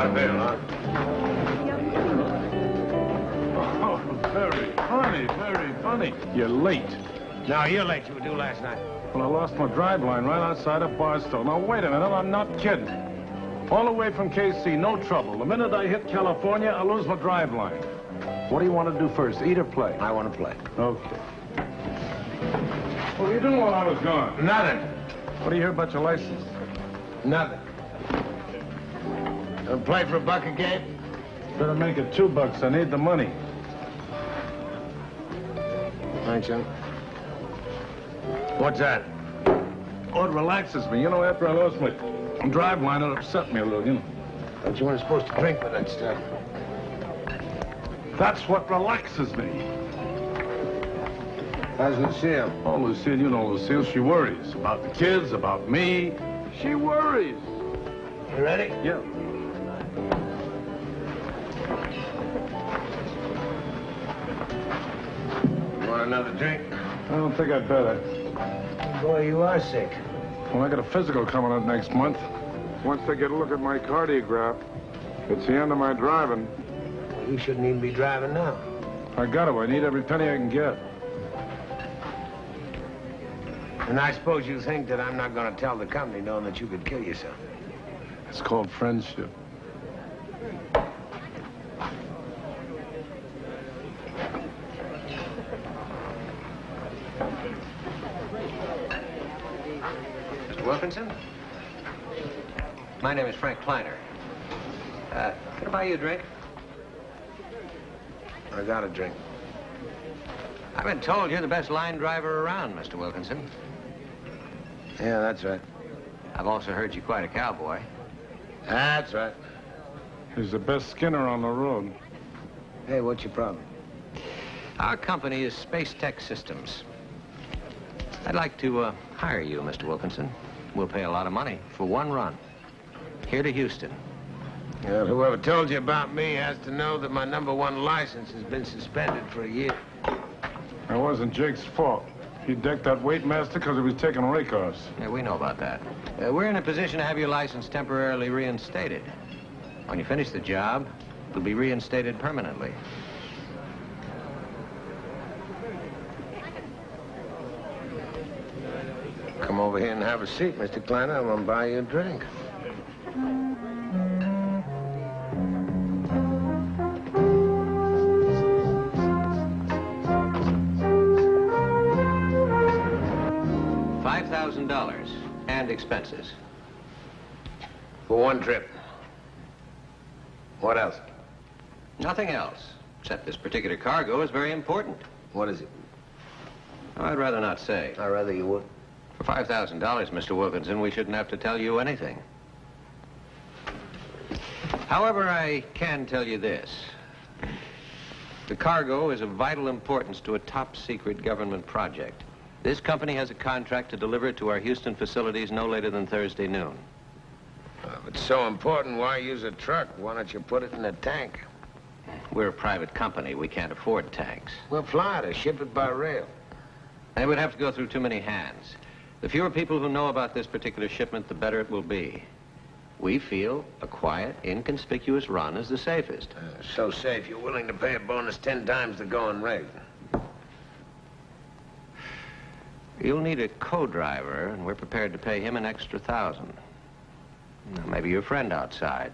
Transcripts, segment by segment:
by bail, huh? Oh, very funny. You're late. No, you're late. You were due last night. Well, I lost my drive line right outside of Barstow. Now, wait a minute. I'm not kidding. All the way from KC, no trouble. The minute I hit California, I lose my drive line. What do you want to do first, eat or play? I want to play. Okay. What were you doing while I was gone? Nothing. What do you hear about your license? Nothing. Gonna play for a buck a game? Better make it $2. I need the money. Thanks, son. What's that? Oh, it relaxes me. You know, after I lost my drive line, it upset me a little, you know. But you weren't supposed to drink with that stuff. That's what relaxes me. How's Lucille? Oh, Lucille, you know Lucille. She worries about the kids, about me. She worries. You ready? Yeah. You want another drink? I don't think I'd better. Boy, you are sick. Well, I got a physical coming up next month. Once they get a look at my cardiograph, it's the end of my driving. You shouldn't even be driving now. I got to. I need every penny I can get. And I suppose you think that I'm not going to tell the company knowing that you could kill yourself. It's called friendship. Mr. Wilkinson? My name is Frank Kleiner. Can I buy you a drink? I got a drink. I've been told you're the best line driver around, Mr. Wilkinson. Yeah, that's right. I've also heard you're quite a cowboy. That's right. He's the best skinner on the road. Hey, what's your problem? Our company is Space Tech Systems. I'd like to hire you, Mr. Wilkinson. We'll pay a lot of money for one run. Here to Houston. Well, whoever told you about me has to know that my #1 license has been suspended for a year. It wasn't Jake's fault. He decked that weight master because he was taking rake-offs. Yeah, we know about that. We're in a position to have your license temporarily reinstated. When you finish the job, it'll be reinstated permanently. Come over here and have a seat, Mr. Kleiner. I'm gonna buy you a drink. $5,000 and expenses. For one trip. What else? Nothing else, except this particular cargo is very important. What is it? Oh, I'd rather not say. I'd rather you would. For $5,000, Mr. Wilkinson, we shouldn't have to tell you anything. However, I can tell you this. The cargo is of vital importance to a top-secret government project. This company has a contract to deliver it to our Houston facilities no later than Thursday noon. If it's so important, why use a truck? Why don't you put it in a tank? We're a private company. We can't afford tanks. We'll fly it or ship it by rail. They would have to go through too many hands. The fewer people who know about this particular shipment, the better it will be. We feel a quiet, inconspicuous run is the safest. So safe, you're willing to pay a bonus 10 times the going rate. You'll need a co-driver, and we're prepared to pay him an extra 1,000. Now, maybe your friend outside.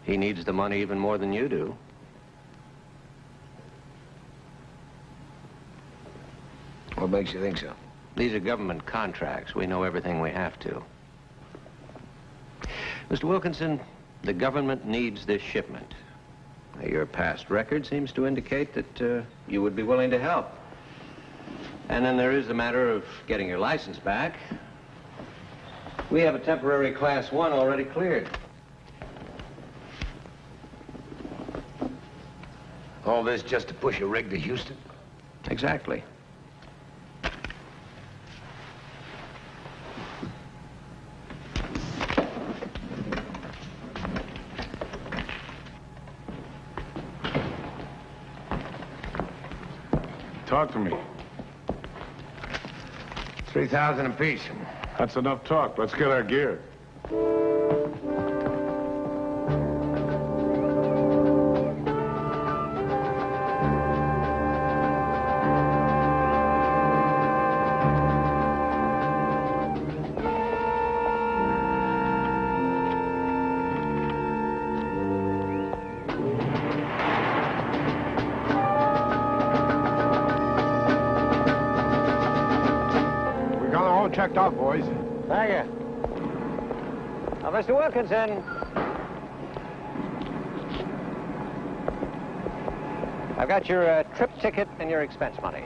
He needs the money even more than you do. What makes you think so? These are government contracts. We know everything we have to. Mr. Wilkinson, the government needs this shipment. Now, your past record seems to indicate that you would be willing to help. And then there is the matter of getting your license back. We have a temporary Class 1 already cleared. All this just to push a rig to Houston? Exactly. Talk to me. 3,000 apiece. That's enough talk. Let's get our gear. all checked off, boys. Thank you. Now, Mr. Wilkinson. I've got your trip ticket and your expense money.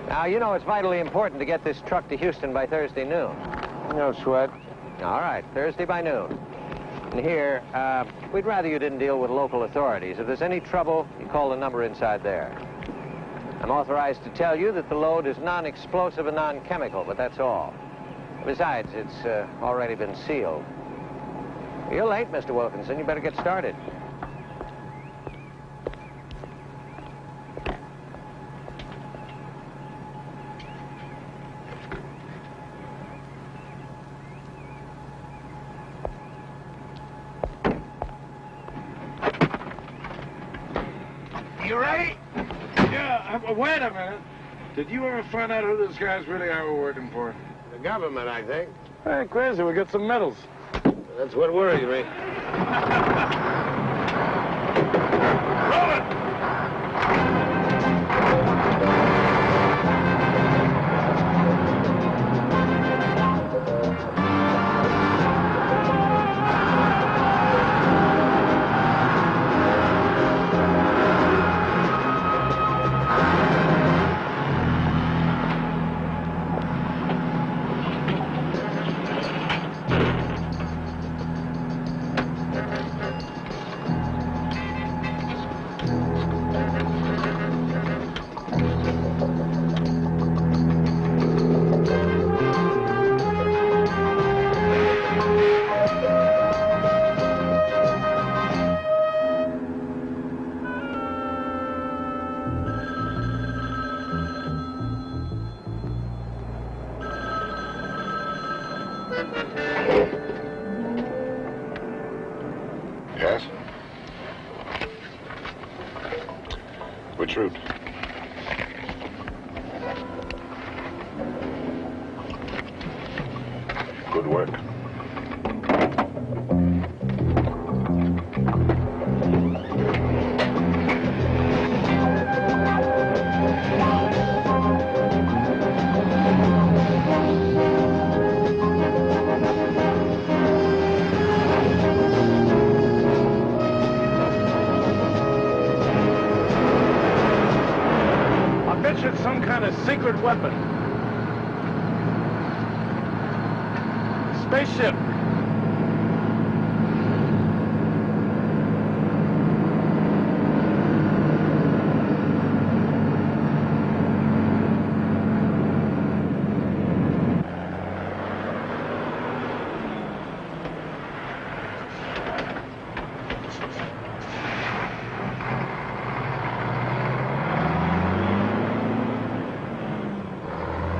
Now, you know it's vitally important to get this truck to Houston by Thursday noon. No sweat. All right, Thursday by noon. And here, we'd rather you didn't deal with local authorities. If there's any trouble, you call the number inside there. I'm authorized to tell you that the load is non-explosive and non-chemical, but that's all. Besides, it's already been sealed. You're late, Mr. Wilkinson. You better get started. You ready? Yeah, wait a minute. Did you ever find out who those guys really are we're working for? The government, I think. Hey, crazy, we got some medals. That's what worries me. Roll it! Yes? Which route? Good work. It's some kind of secret weapon. Spaceship.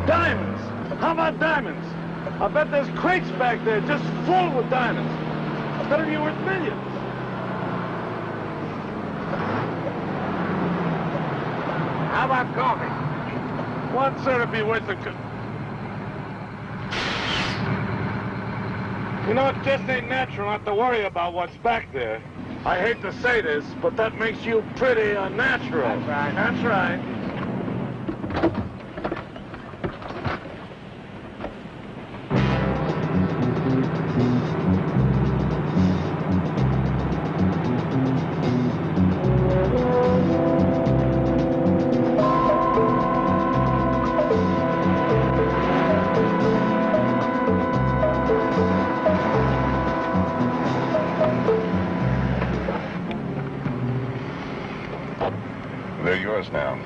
Diamonds! How about diamonds? I bet there's crates back there just full with diamonds. I bet it'd be worth millions. How about coffee? One, sir, it'd be worth a... You know, it just ain't natural not to worry about what's back there. I hate to say this, but that makes you pretty unnatural. That's right. That's right. They're yours now.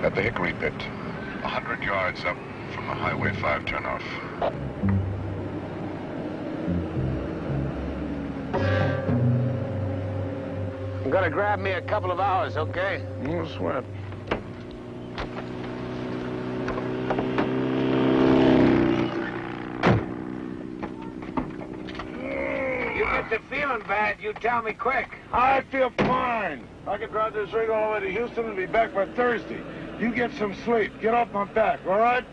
At the Hickory Pit, 100 yards up from the Highway 5 turnoff. I'm gonna grab me a couple of hours, okay? No sweat. You get to feeling bad, you tell me quick. I feel fine. I could drive this rig all the way to Houston and be back by Thursday. You get some sleep. Get off my back, all right?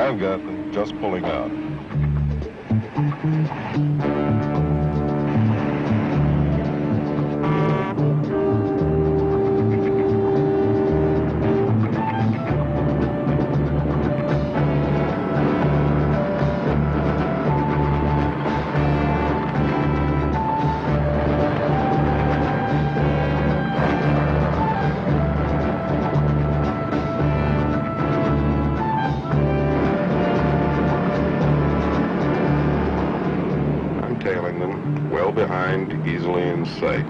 I've got them, just pulling out. Tailing them, well behind, easily in sight.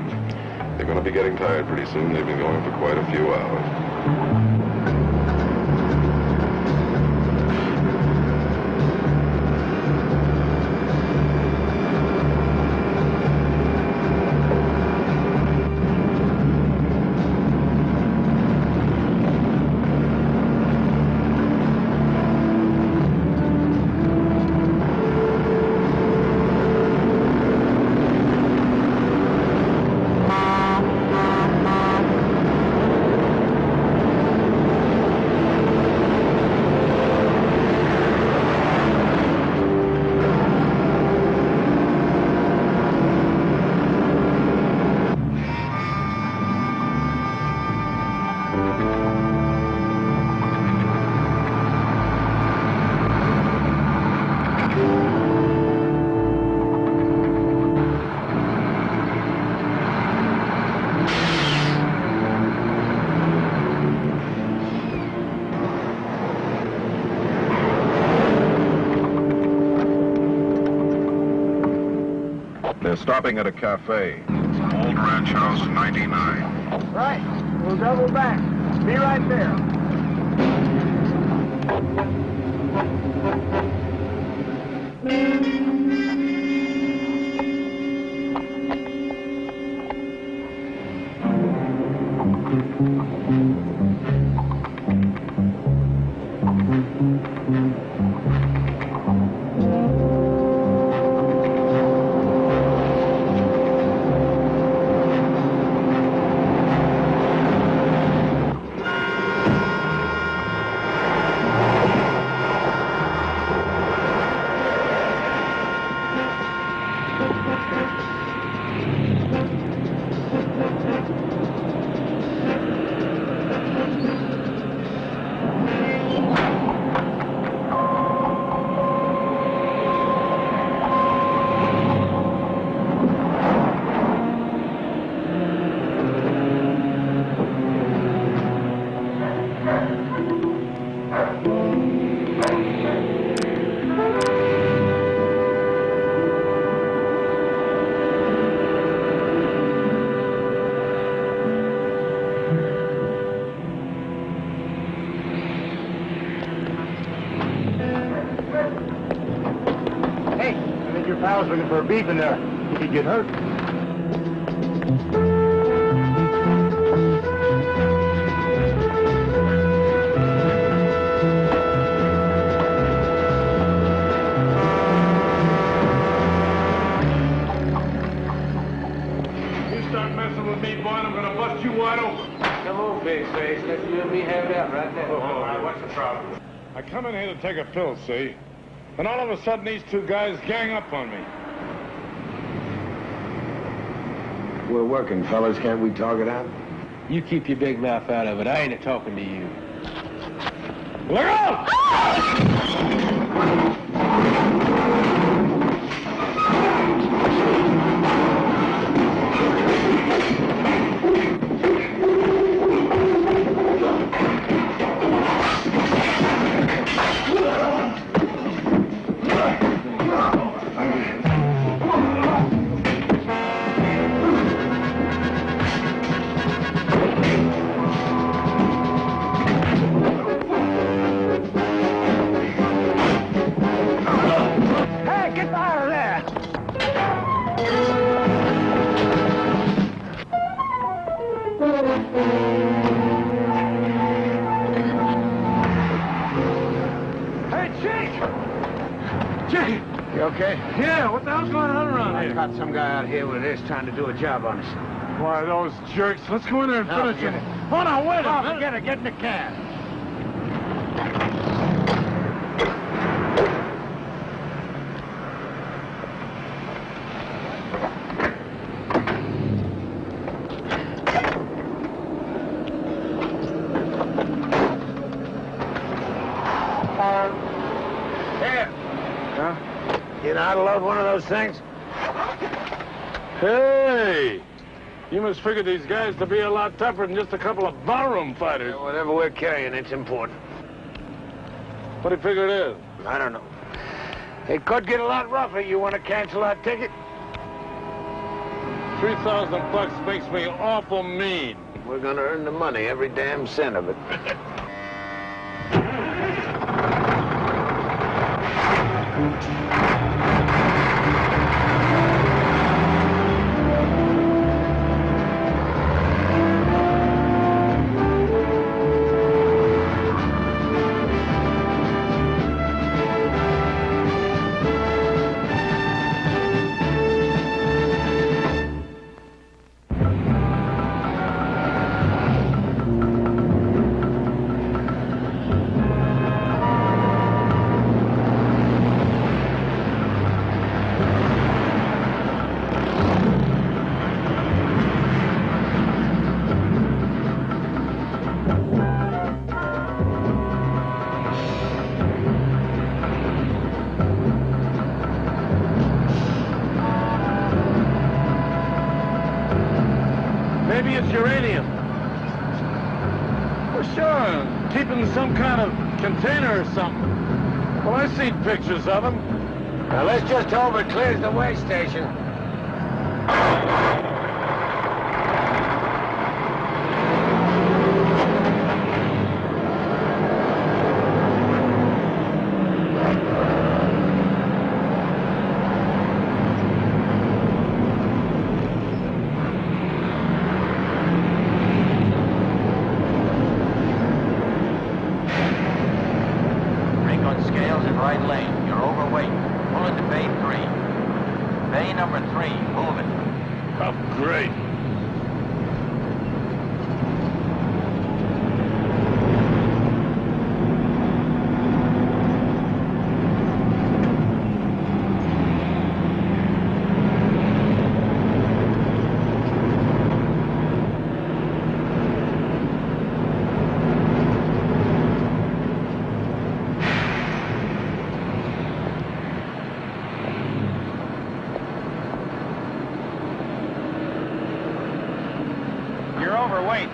They're going to be getting tired pretty soon. They've been going for quite a few hours. They're stopping at a cafe. Old Ranch House 99. Right. We'll double back. Be right there. I was looking for a beef in there. He could get hurt. You start messing with me, boy, and I'm gonna bust you wide open. Come on, big face. Let's you and me have it out right now. All right, what's the problem? I come in here to take a pill, see? And all of a sudden, these two guys gang up on me. We're working, fellas. Can't we talk it out? You keep your big mouth out of it. I ain't a-talking to you. Look out! You okay? Yeah, what the hell's going on around I here? caught some guy out here with this trying to do a job on us. Why, those jerks. Let's go in there and No, finish forget him. it. Hold on, wait a minute. Forget it. Get in the cab. know how to load one of those things? Hey! You must figure these guys to be a lot tougher than just a couple of barroom fighters. Yeah, whatever we're carrying, it's important. What do you figure it is? I don't know. It could get a lot rougher. You want to cancel that ticket? $3,000 makes me awful mean. We're gonna earn the money, every damn cent of it. Maybe it's uranium. Well, sure, keeping some kind of container or something. Well, I've seen pictures of them. Now, let's just hope it clears the way station. Brake on scales in right lane. You're overweight. Pull into bay 3. Bay number 3. Moving. Oh, great. You're overweight.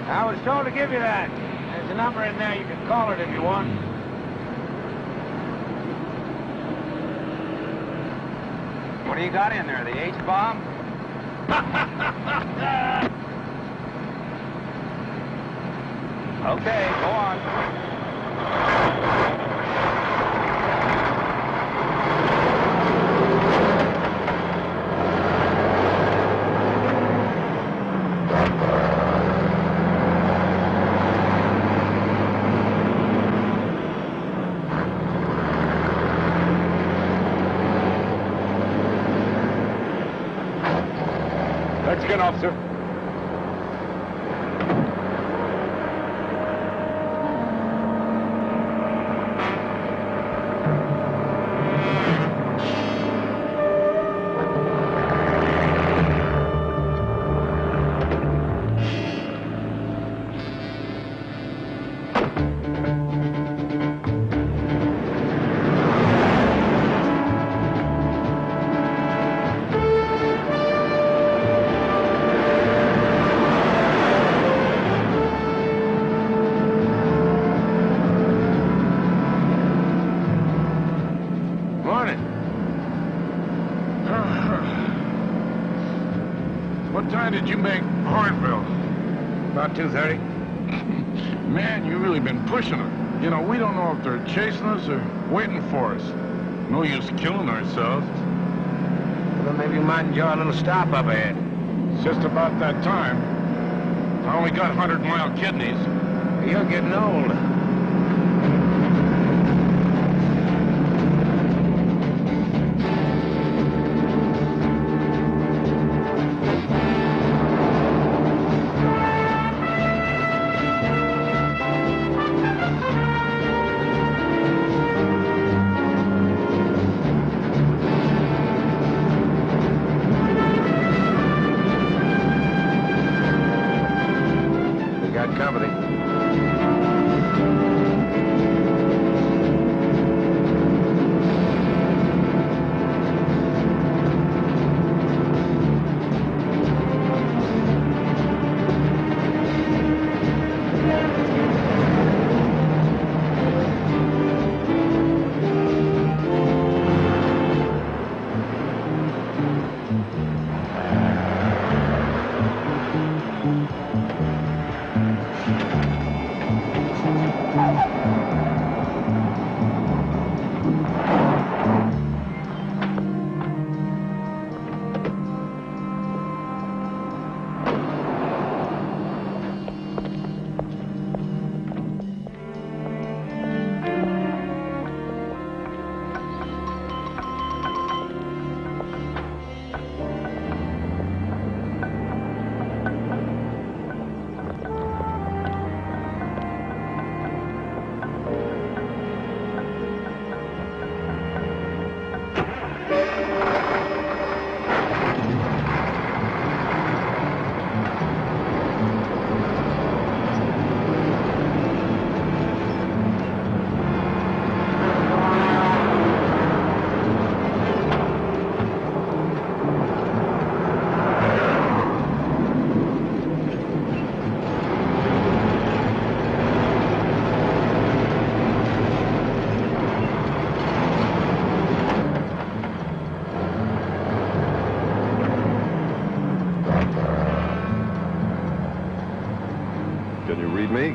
I was told to give you that. There's a number in there. You can call it if you want. What do you got in there? The H-bomb? Okay, go on. Let's get off, sir. Morning. What time did you make Hornville? About 2:30. Man, you really been pushing it. You know, we don't know if they're chasing us or waiting for us. No use killing ourselves. Well, maybe you might enjoy a little stop up ahead. It's just about that time. I only got 100-mile kidneys. You're getting old. We got company.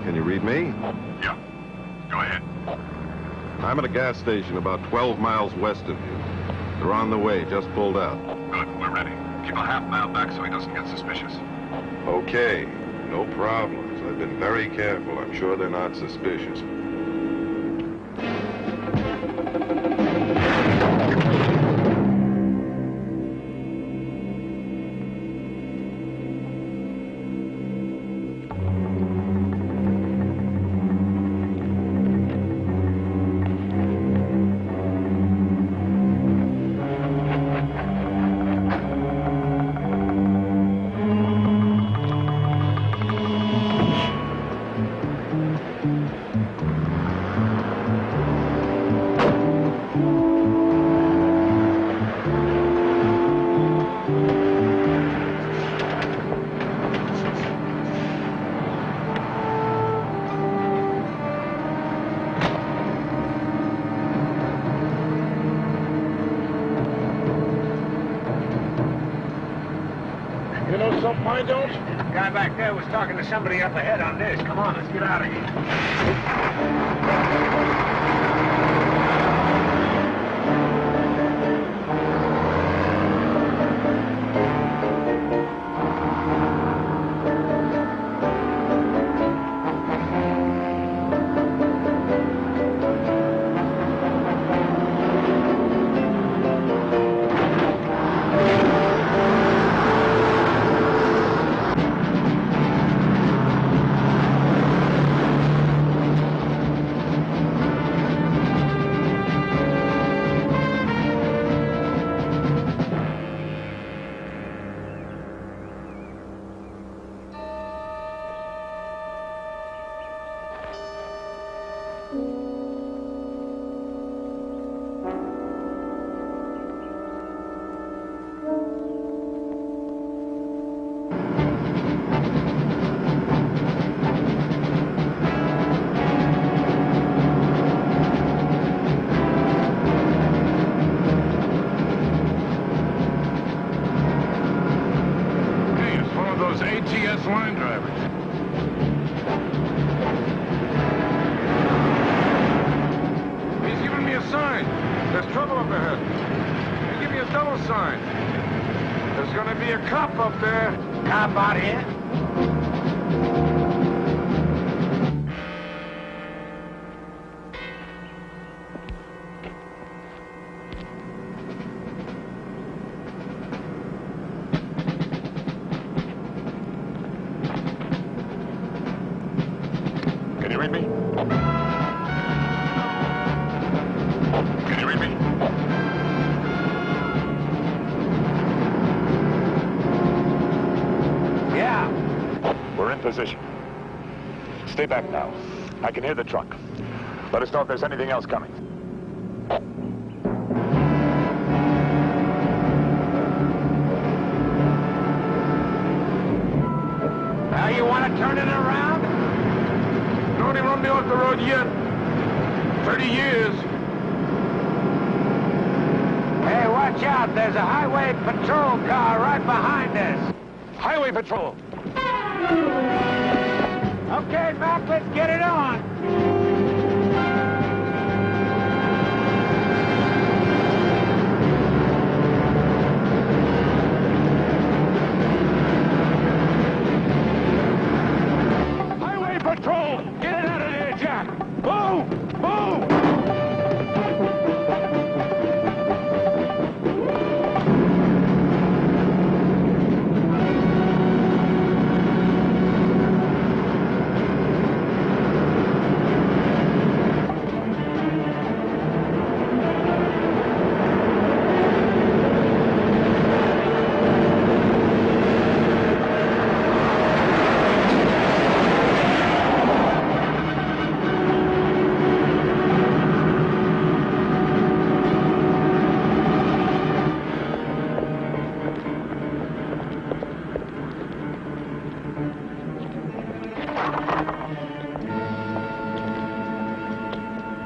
Can you read me? Yeah. Go ahead. I'm at a gas station about 12 miles west of you. They're on the way, just pulled out. Good, we're ready. Keep a half mile back so he doesn't get suspicious. Okay, no problems. I've been very careful. I'm sure they're not suspicious. You know something I don't? Guy back there was talking to somebody up ahead on this. Come on, let's get out of here. Hey, it's one of those ATS line drivers. He's giving me a sign. There's trouble up ahead. He gave me a double sign. There's gonna be a cop up there. Cop out here? Can you read me? Can you read me? Yeah. We're in position. Stay back now. I can hear the truck. Let us know if there's anything else coming. Now you want to turn it around? Nobody run me off the road yet. 30 years. Hey, watch out. There's a highway patrol car right behind us. Highway patrol. Okay, Mac, let's get it on. Highway patrol. Get it out of there, Jack. Move! Move!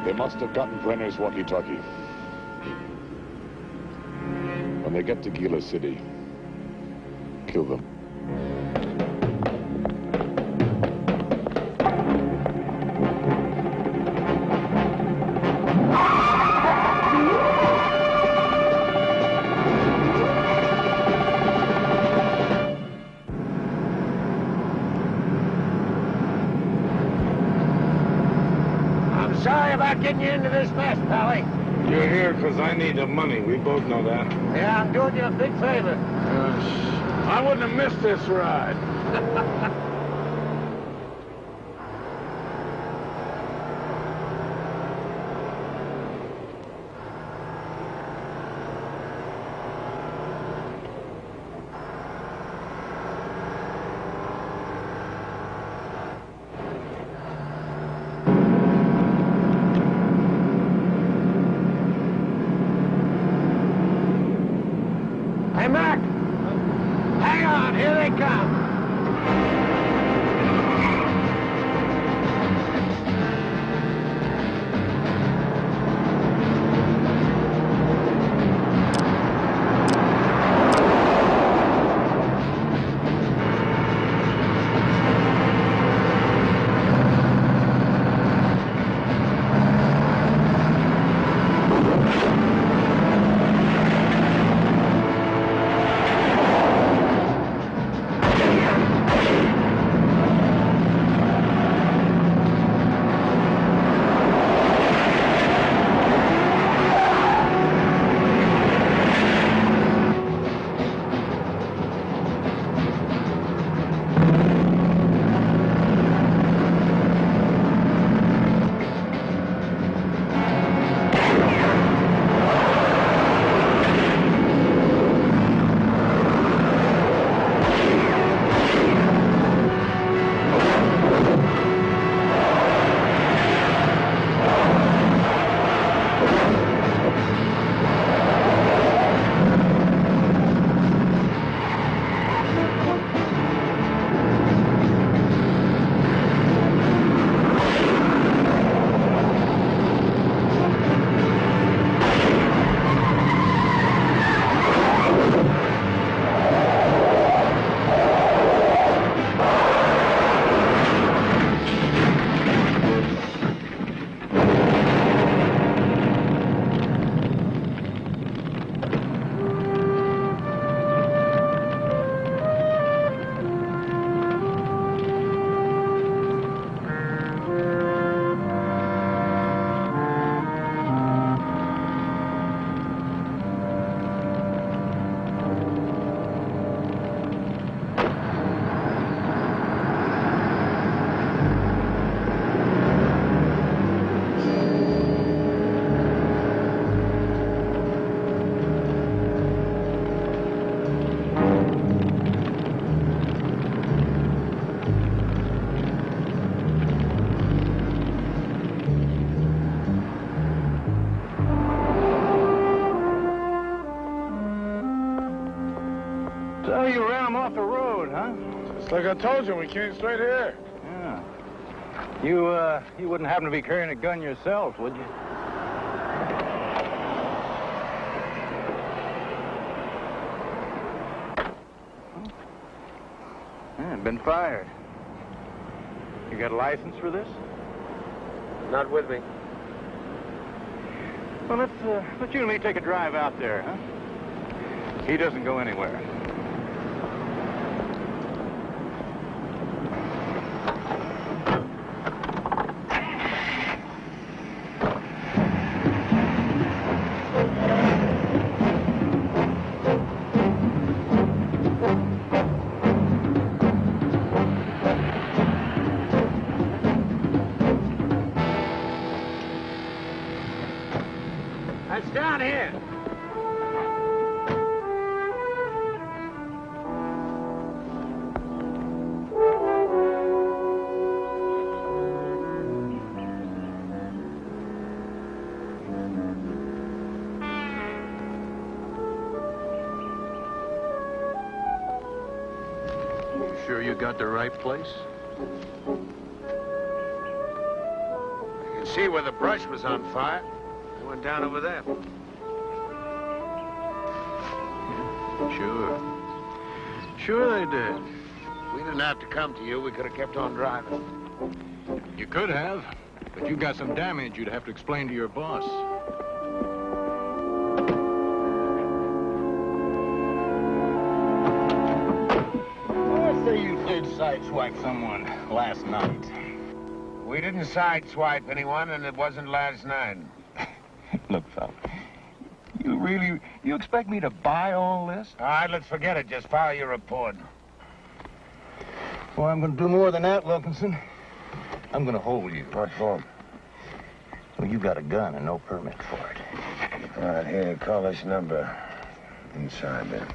They must have gotten Brenner's walkie-talkie. When they get to Gila City, kill them. sorry about getting you into this mess, Pally. You're here because I need the money. We both know that. Yeah, I'm doing you a big favor. I wouldn't have missed this ride. Hey, Mac! Hang on, here they come. So you ran him off the road, huh? Just like I told you, we came straight here. Yeah. You wouldn't happen to be carrying a gun yourself, would you? Yeah, been fired. You got a license for this? Not with me. Well, let's you and me take a drive out there, huh? He doesn't go anywhere. That's down here. You sure you got the right place? You can see where the brush was on fire. I went down over there. Sure they did. We didn't have to come to you. We could have kept on driving. You could have, but you've got some damage you'd have to explain to your boss. Let's say you did sideswipe someone last night. We didn't sideswipe anyone, and it wasn't last night. Look, fella, you expect me to buy all this? All right, let's forget it. Just file your report. Well, I'm going to do more than that, Wilkinson. I'm going to hold you. What for? Well, you got a gun and no permit for it. All right, here, call this number. Inside there.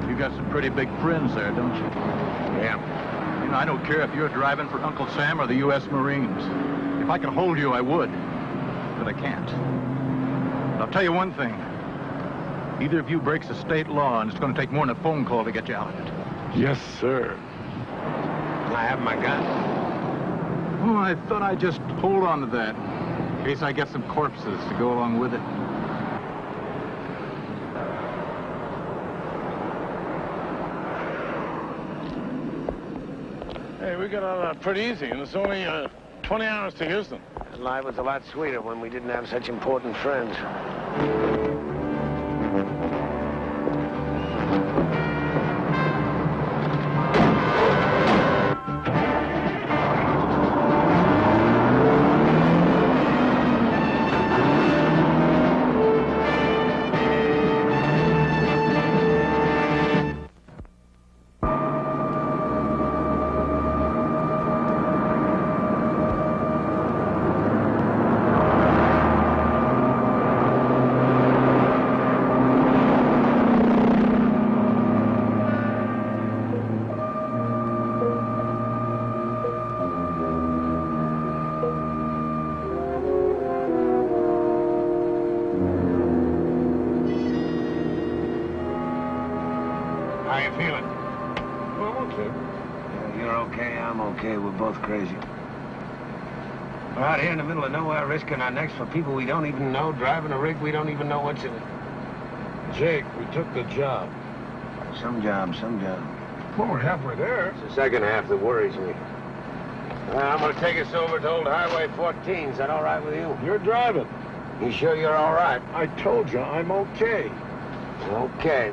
You got some pretty big friends there, don't you? Yeah. You know, I don't care if you're driving for Uncle Sam or the U.S. Marines. If I could hold you, I would. But I can't. But I'll tell you one thing. Either of you breaks a state law, and it's going to take more than a phone call to get you out of it. Yes, sir. Can I have my gun? Oh, I thought I'd just hold on to that, in case I get some corpses to go along with it. Hey, we got out of that pretty easy, and it's only 20 hours to Houston. Life was a lot sweeter when we didn't have such important friends. How you feeling? Well, I'm okay. Yeah, you're okay, I'm okay. We're both crazy. We're out here in the middle of nowhere risking our necks for people we don't even know, driving a rig we don't even know what's in it. Jake, we took the job. Some job, some job. Well, we're halfway there. It's the second half that worries me. I'm gonna take us over to old Highway 14. Is that all right with you? You're driving. You sure you're all right? I told you, I'm okay. Okay.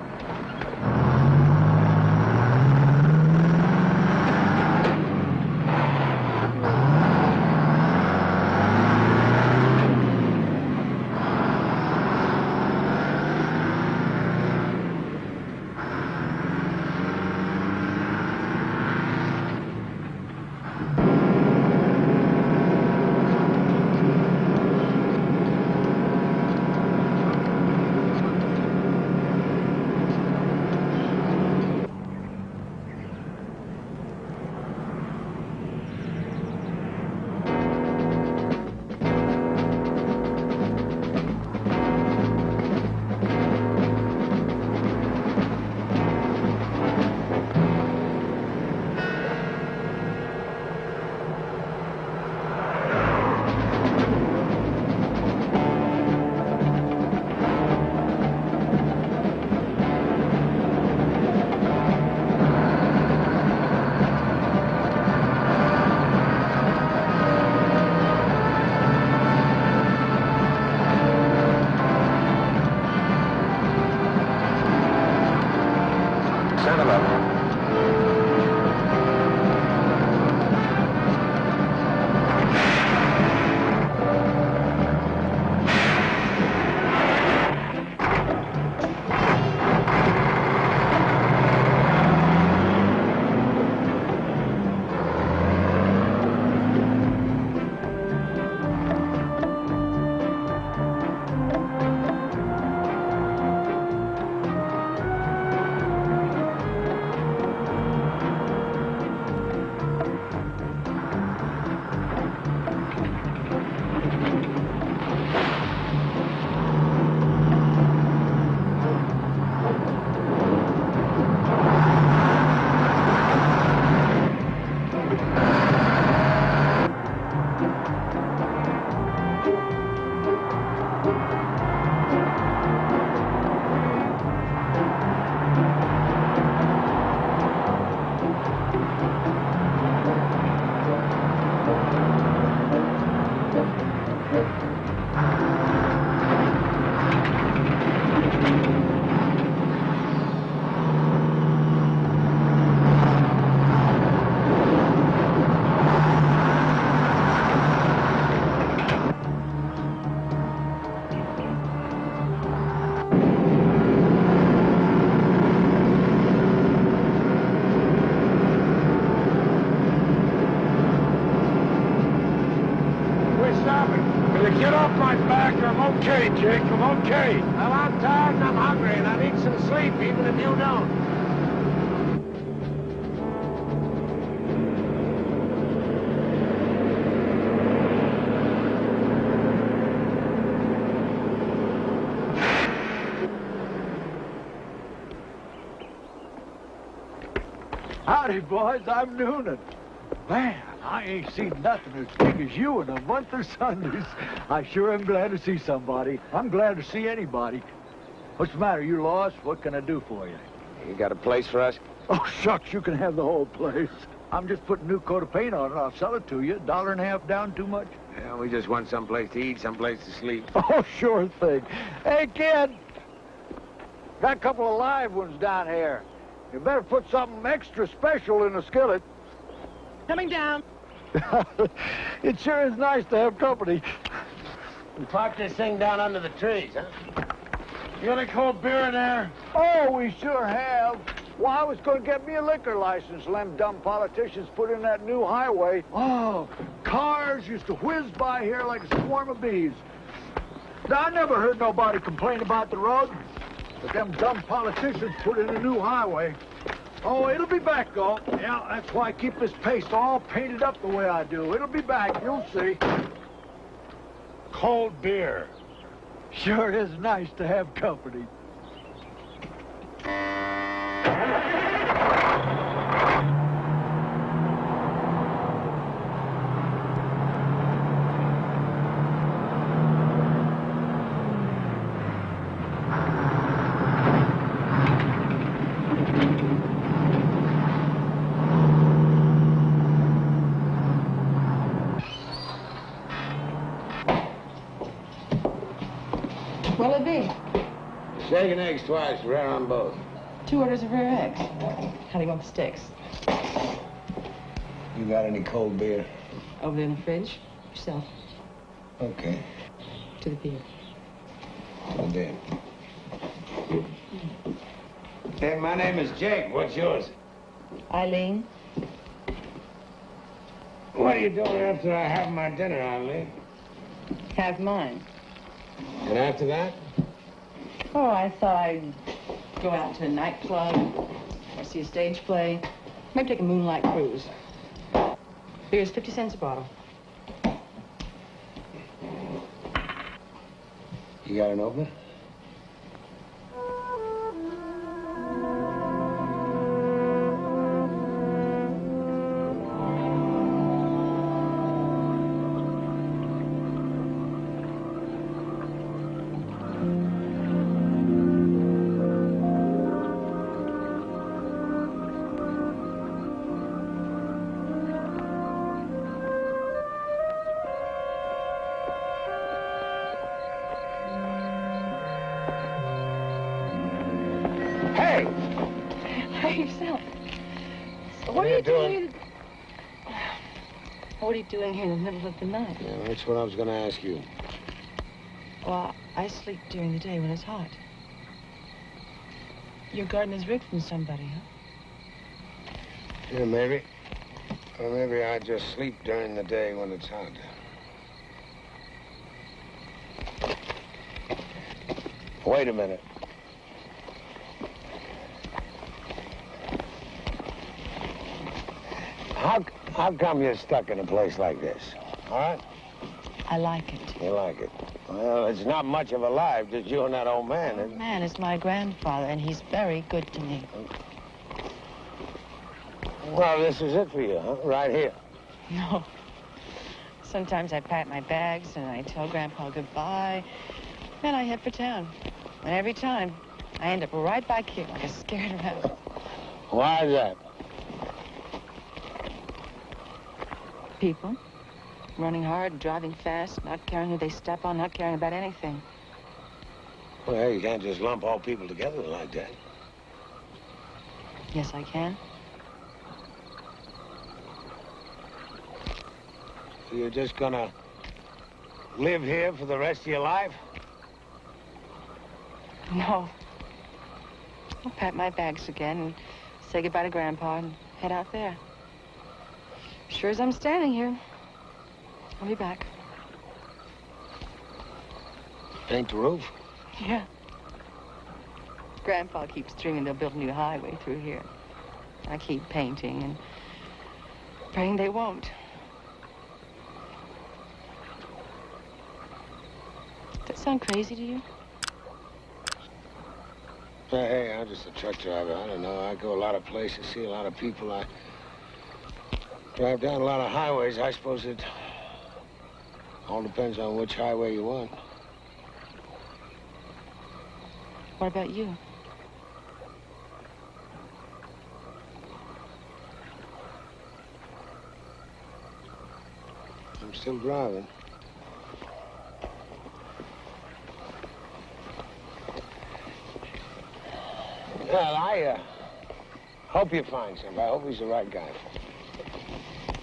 okay, Jake, I'm okay. Well, I'm tired and I'm hungry, and I need some sleep, even if you don't. Howdy, boys. I'm Noonan. Man, I ain't seen nothing as big as you in a month of Sundays. I sure am glad to see somebody. I'm glad to see anybody. What's the matter? You lost? What can I do for you? You got a place for us? Oh, shucks, you can have the whole place. I'm just putting a new coat of paint on it. I'll sell it to you. $1.50 down, too much? Yeah, we just want someplace to eat, someplace to sleep. Oh, sure thing. Hey, kid. Got a couple of live ones down here. You better put something extra special in the skillet. Coming down. It sure is nice to have company. We parked this thing down under the trees, huh? You got any cold beer in there? Oh, we sure have. Well, I was going to get me a liquor license. Them dumb politicians put in that new highway. Oh, cars used to whiz by here like a swarm of bees. Now, I never heard nobody complain about the road. But them dumb politicians put in a new highway. Oh, it'll be back, though. Yeah, that's why I keep this paste all painted up the way I do. It'll be back, you'll see. Cold beer. Sure is nice to have company. What'll it be? Steak and eggs twice, rare on both. 2 orders of rare eggs. How do you want the steaks? You got any cold beer? Over there in the fridge. Yourself. Okay. To the pier. Oh, dear. Hey, my name is Jake. What's yours? Eileen. What are you doing after I have my dinner, Eileen? Have mine. And after that? Oh, I thought I'd go out to a nightclub or see a stage play. Maybe take a moonlight cruise. Beer's 50 cents a bottle. You got an opener? What are you doing here in the middle of the night? Yeah, that's what I was going to ask you. Well, I sleep during the day when it's hot. Your garden is rigged from somebody, huh? Yeah, maybe. Or maybe I just sleep during the day when it's hot. Wait a minute. How come you're stuck in a place like this? All right? I like it. You like it? Well, it's not much of a life, just you and that old man. That man is my grandfather, and he's very good to me. Well, this is it for you, huh? Right here. No. Sometimes I pack my bags, and I tell Grandpa goodbye, and I head for town. And every time, I end up right back here like a scared rabbit. Why is that? People. Running hard, driving fast, not caring who they step on, not caring about anything. Well, you can't just lump all people together like that. Yes, I can. You're just gonna live here for the rest of your life? No. I'll pack my bags again and say goodbye to Grandpa and head out there. Sure as I'm standing here, I'll be back. Paint the roof? Yeah. Grandpa keeps dreaming they'll build a new highway through here. I keep painting and praying they won't. Does that sound crazy to you? Hey, I'm just a truck driver. I don't know. I go a lot of places, see a lot of people. I drive down a lot of highways. I suppose it all depends on which highway you want. What about you? I'm still driving. Well, I hope you find somebody. I hope he's the right guy for you.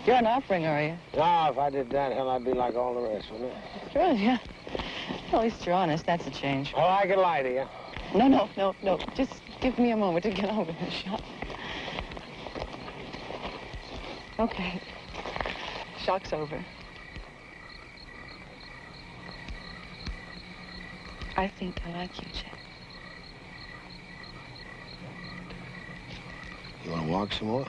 You're an offering, are you? No, if I did that, hell, I'd be like all the rest, wouldn't I? Sure, yeah. Well, at least you're honest. That's a change. Oh, I could lie to you. No. Just give me a moment to get over the shock. Okay. Shock's over. I think I like you, Jack. You want to walk some more?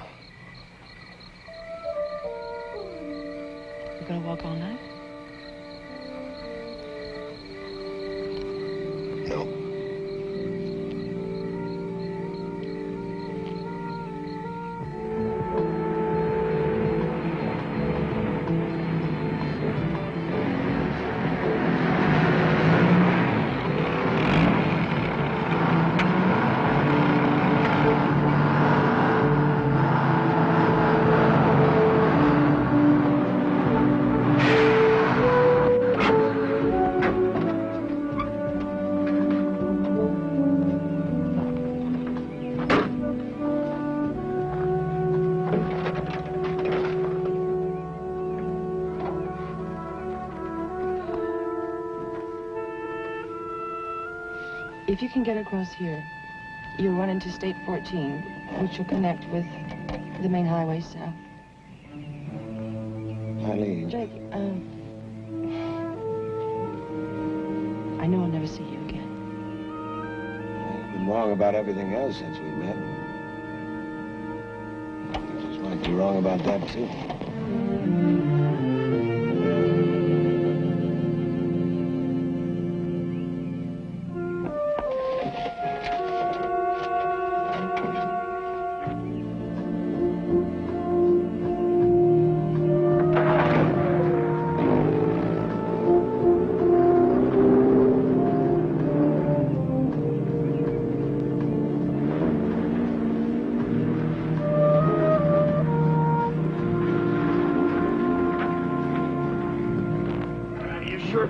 We're gonna walk all night? No. If you can get across here, you'll run into State 14, which will connect with the main highway south. Eileen. Jake, I know I'll never see you again. You've been wrong about everything else since we met. You just might be wrong about that, too.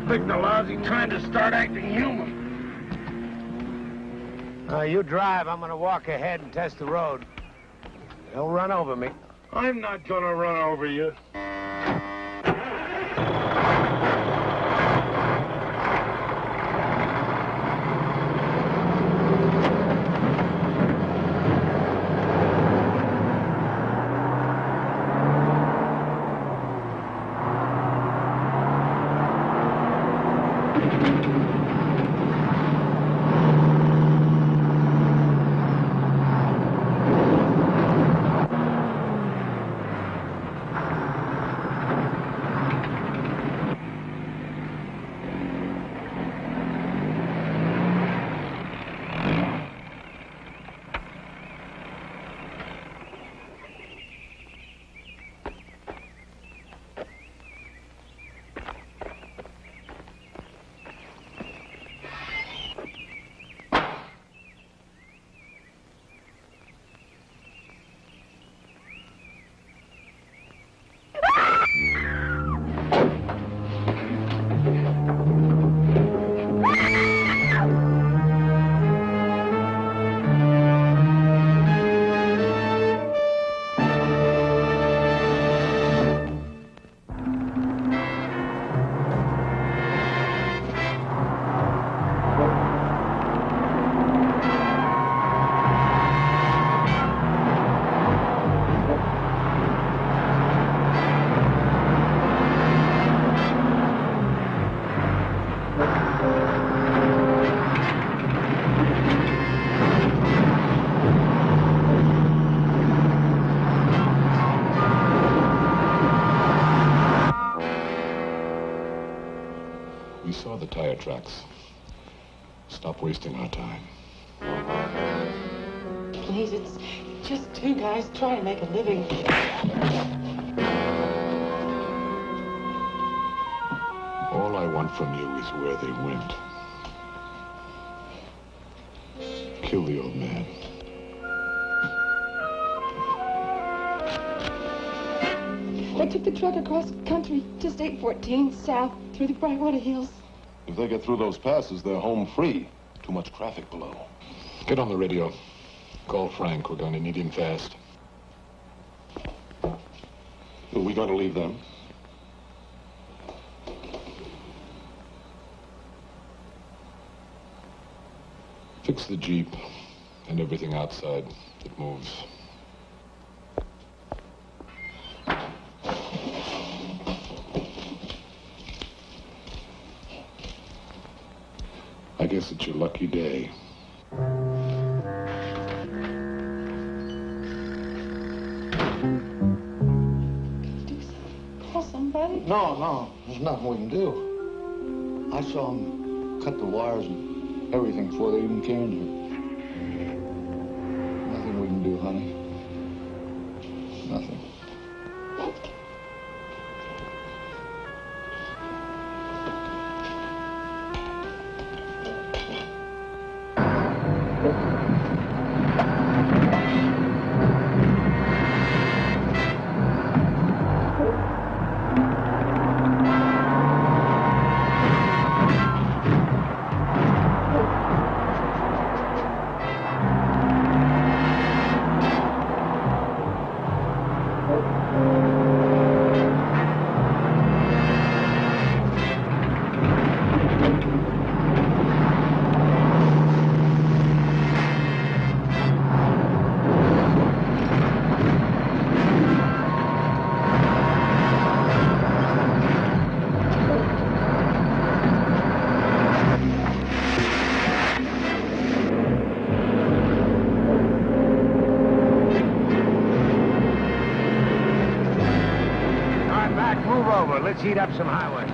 Picked a lousy time to start acting human. You drive. I'm gonna walk ahead and test the road. Don't run over me. I'm not gonna run over you. tire tracks. Stop wasting our time. Please, it's just two guys trying to make a living. All I want from you is where they went. Kill the old man. They took the truck across country to State 14 south through the Brightwater Hills. If they get through those passes, they're home free. Too much traffic below. Get on the radio. Call Frank. We're going to need him fast. Are we going to leave them? Fix the Jeep and everything outside that moves. I guess it's your lucky day. Call somebody? No, there's nothing we can do. I saw them cut the wires and everything before they even came in here. Nothing we can do, honey. Nothing. Let's heat up some highway.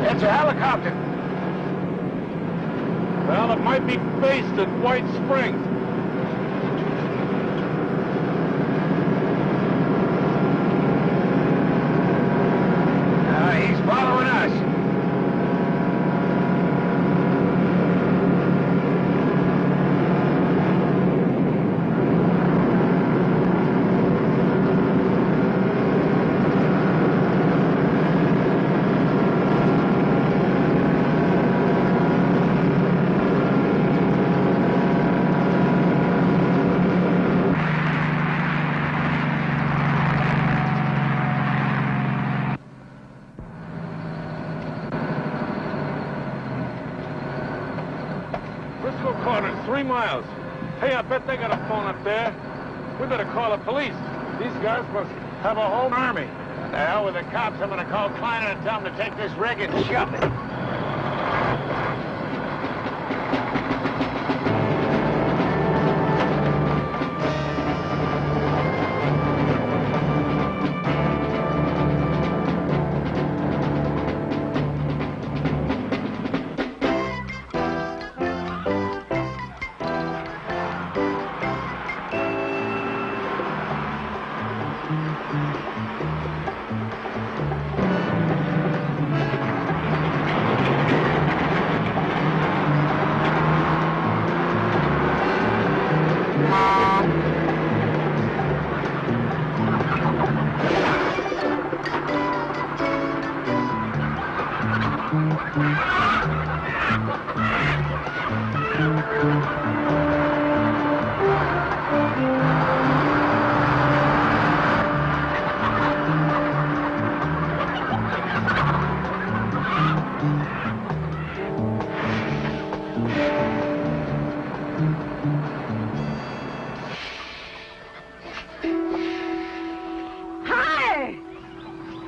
It's a helicopter. Well, it might be based at White Springs. headquarters, 3 miles. Hey, I bet they got a phone up there. We better call the police. These guys must have a whole army. The hell with the cops. I'm gonna call Kleiner and tell him to take this rig and shove it.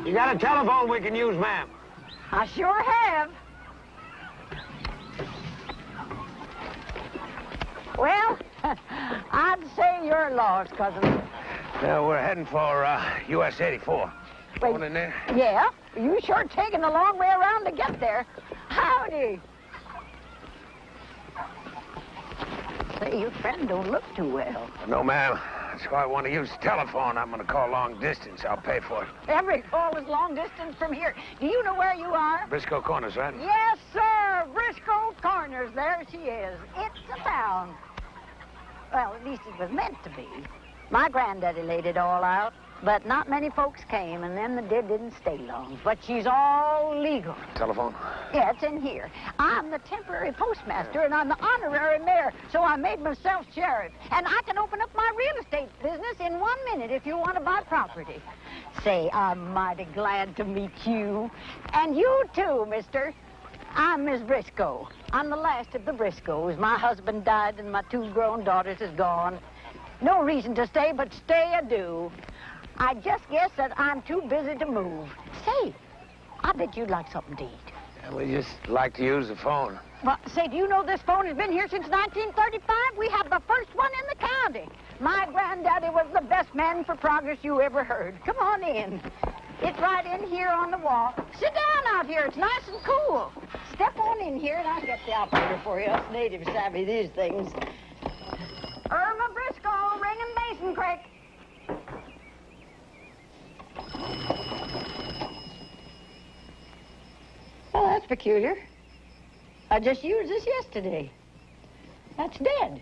You got a telephone we can use, ma'am? I sure have. Well, I'd say you're lost, cousin. Yeah, we're heading for US 84. Wait. Going in there? Yeah? You sure taking a long way around to get there. Howdy. Say, your friend don't look too well. No, ma'am. That's why I want to use the telephone. I'm going to call long distance. I'll pay for it. Every call is long distance from here. Do you know where you are? Briscoe Corners, right? Yes, sir. Briscoe Corners. There she is. It's a town. Well, at least it was meant to be. My granddaddy laid it all out, but not many folks came, and then the dead didn't stay long. But she's all legal. Telephone? Yeah, it's in here. I'm the temporary postmaster, and I'm the honorary mayor, so I made myself sheriff. And I can open up my real estate business in 1 minute if you want to buy property. Say, I'm mighty glad to meet you. And you too, mister. I'm Miss Briscoe. I'm the last of the Briscoes. My husband died, and my 2 grown daughters is gone. No reason to stay, but stay I do. I just guess that I'm too busy to move. Say, I bet you'd like something to eat. Yeah, we just like to use the phone. Well, say, do you know this phone has been here since 1935? We have the first one in the county. My granddaddy was the best man for progress you ever heard. Come on in. It's right in here on the wall. Sit down out here. It's nice and cool. Step on in here, and I'll get the operator for you. Us natives savvy these things. Irma Briscoe, ringing Mason Creek. Well, that's peculiar. I just used this yesterday. That's dead.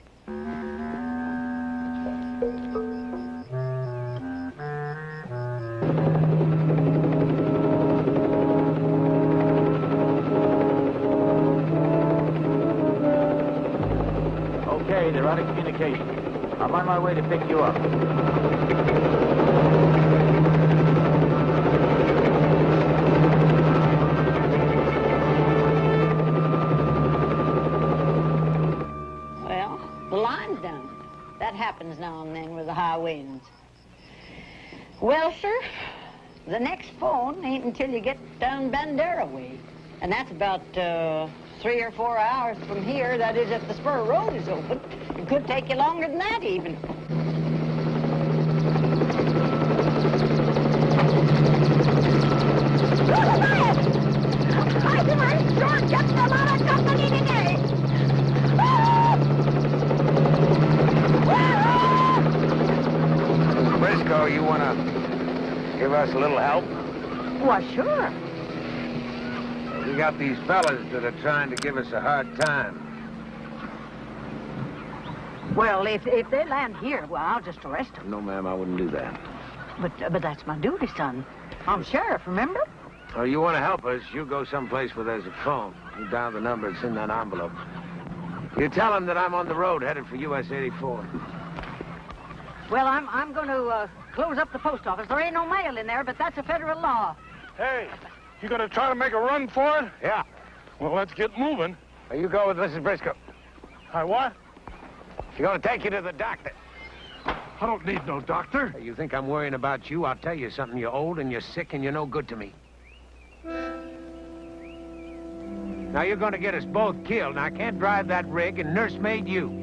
Okay, they're out of communication. I'm on my way to pick you up. Well, the line's down. That happens now and then with the high winds. Well, sir, the next phone ain't until you get down Bandera way. And that's about 3 or 4 hours from here. That is, if the spur road is open. It could take you longer than that, even. Look at that! I was sure getting a lot of company today. Briscoe, you want to give us a little help? Well, sure. We got these fellas that are trying to give us a hard time. Well, if they land here, well, I'll just arrest them. No, ma'am, I wouldn't do that. But that's my duty, son. I'm sheriff, remember? Oh, you want to help us, you go someplace where there's a phone. You dial the number, it's in that envelope. You tell them that I'm on the road headed for US 84. Well, I'm going to close up the post office. There ain't no mail in there, but that's a federal law. Hey, you gonna try to make a run for it? Yeah. Well, let's get moving. You go with Mrs. Briscoe. I what? She's gonna take you to the doctor. I don't need no doctor. You think I'm worrying about you? I'll tell you something. You're old and you're sick and you're no good to me. Now you're gonna get us both killed, and I can't drive that rig, and Nurse made you.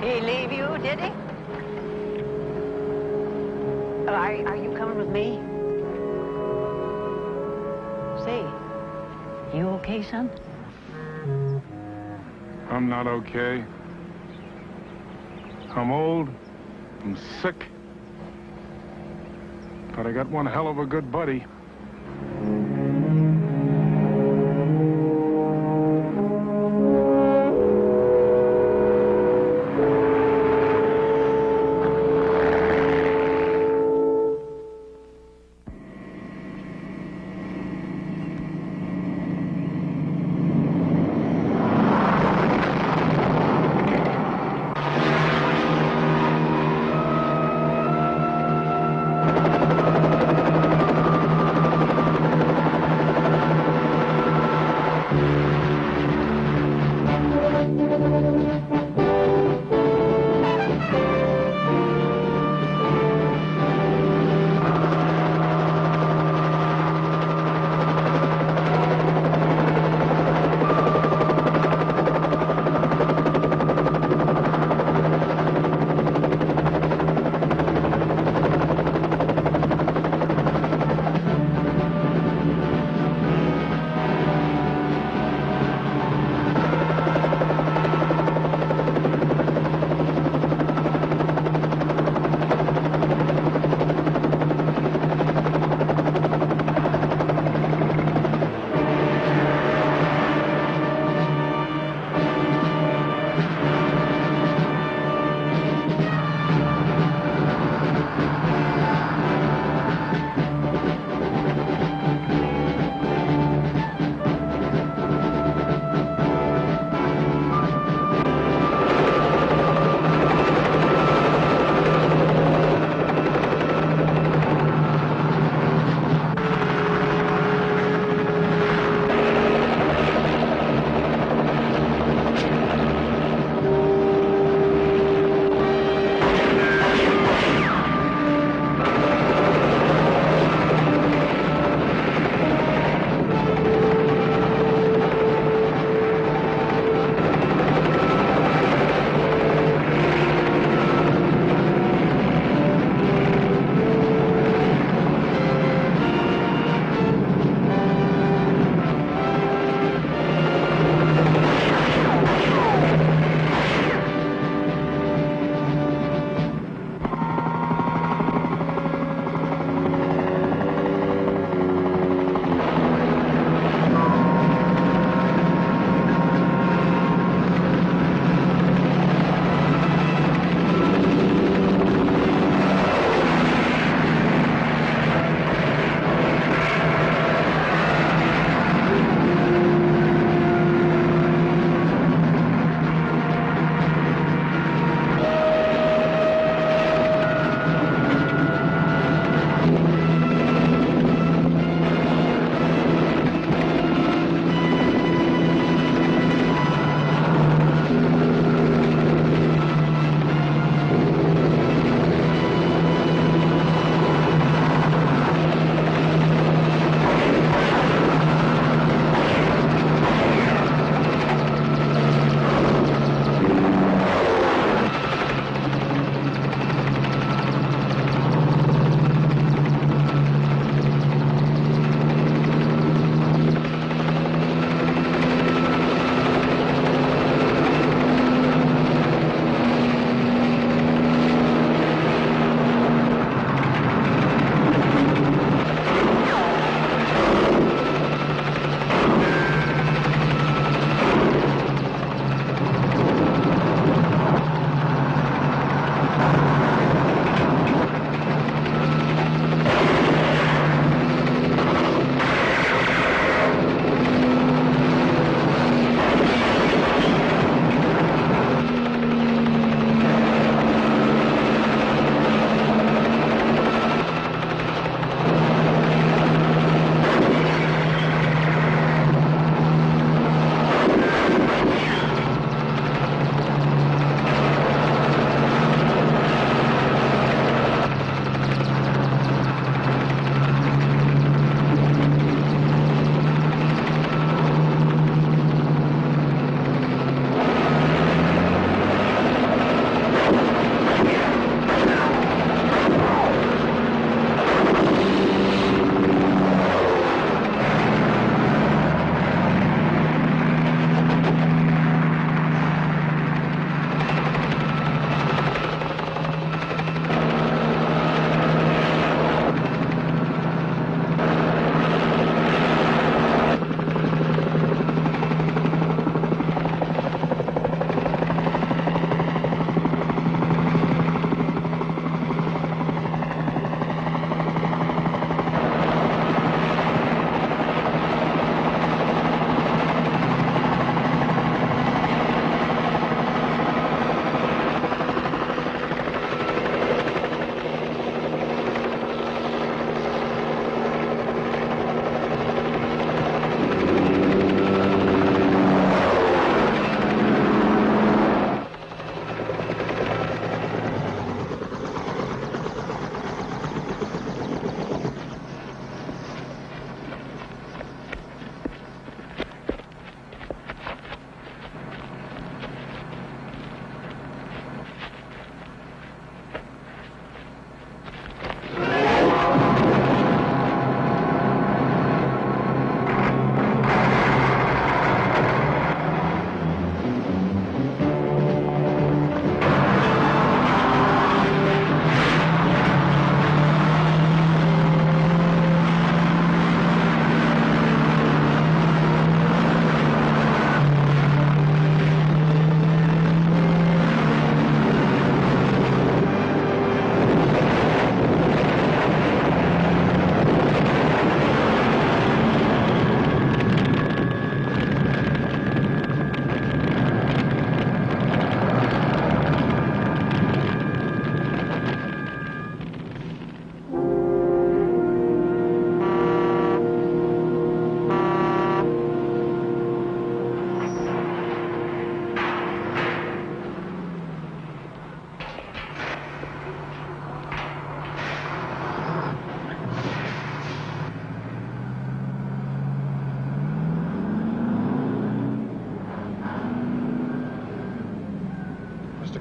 He leave you, did he? Are you coming with me? Say, you okay, son? I'm not okay. I'm old. I'm sick. But I got one hell of a good buddy.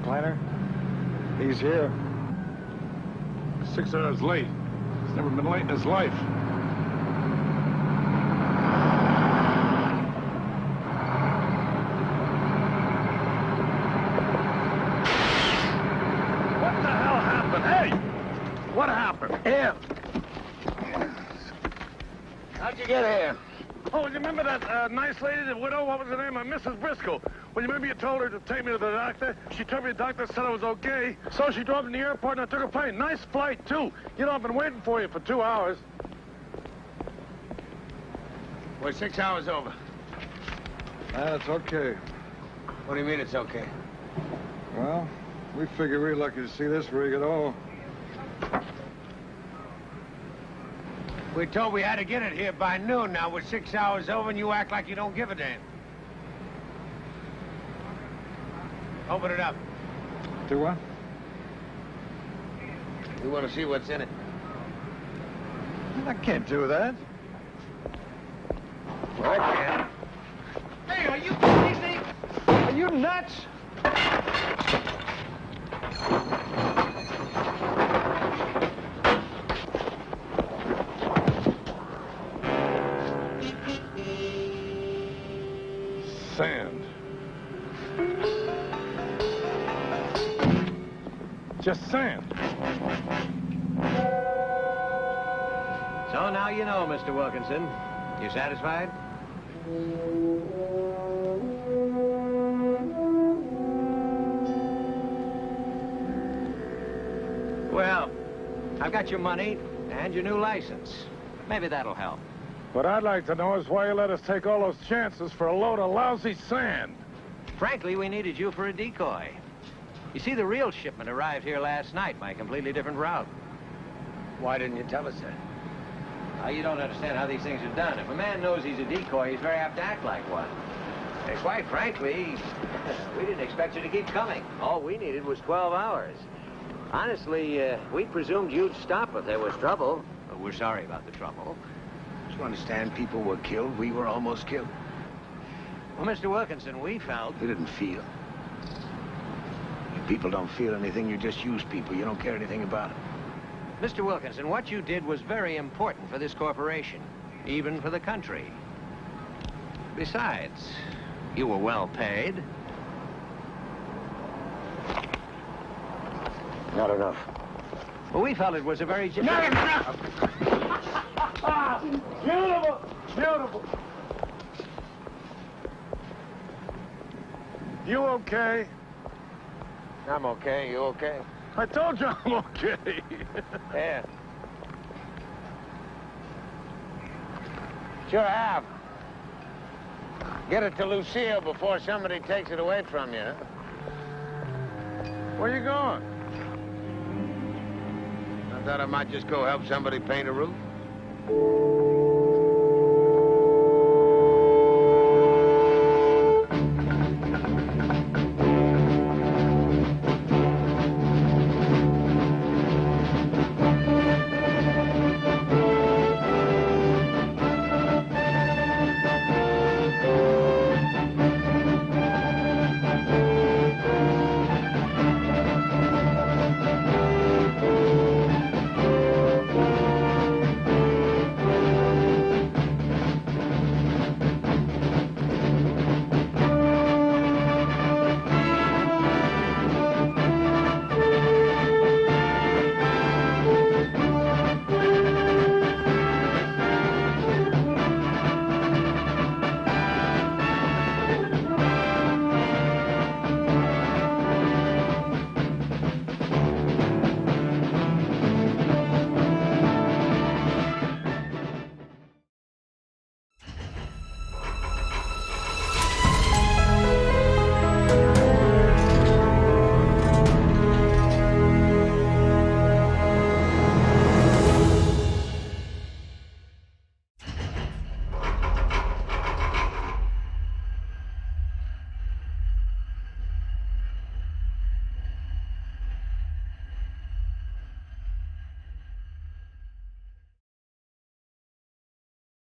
Kleiner? He's here. 6 hours late. He's never been late in his life. What the hell happened? Hey! What happened? Here. How'd you get here? Oh, you remember that nice lady, the widow? What was her name? Mrs. Briscoe. Well, you remember you told her to take me to the doctor? She told me the doctor said I was okay. So she drove me to the airport and I took a plane. Nice flight, too. You know, I've been waiting for you for 2 hours. We're 6 hours over. That's okay. What do you mean it's okay? Well, we figure we're lucky to see this rig at all. We told we had to get it here by noon. Now we're 6 hours over and you act like you don't give a damn. Open it up. Do what? We want to see what's in it. I can't do that. I can. Hey, are you crazy? Are you nuts? Sand. Just sand. So now you know, Mr. Wilkinson. You satisfied? Well, I've got your money and your new license. Maybe that'll help. What I'd like to know is why you let us take all those chances for a load of lousy sand. Frankly, we needed you for a decoy. You see, the real shipment arrived here last night by a completely different route. Why didn't you tell us that? You don't understand how these things are done. If a man knows he's a decoy, he's very apt to act like one. And quite frankly, we didn't expect you to keep coming. All we needed was 12 hours. Honestly, we presumed you'd stop if there was trouble. But we're sorry about the trouble. Do you understand? People were killed. We were almost killed. Well, Mr. Wilkinson, we felt... We didn't feel. You people don't feel anything. You just use people. You don't care anything about it. Mr. Wilkinson, what you did was very important for this corporation, even for the country. Besides, you were well paid. Not enough. Well, we felt it was a very... Not enough! Beautiful! Beautiful! You okay? I'm okay. You okay? I told you I'm okay. Yeah. Sure have. Get it to Lucille before somebody takes it away from you, huh? Where you going? I thought I might just go help somebody paint a roof.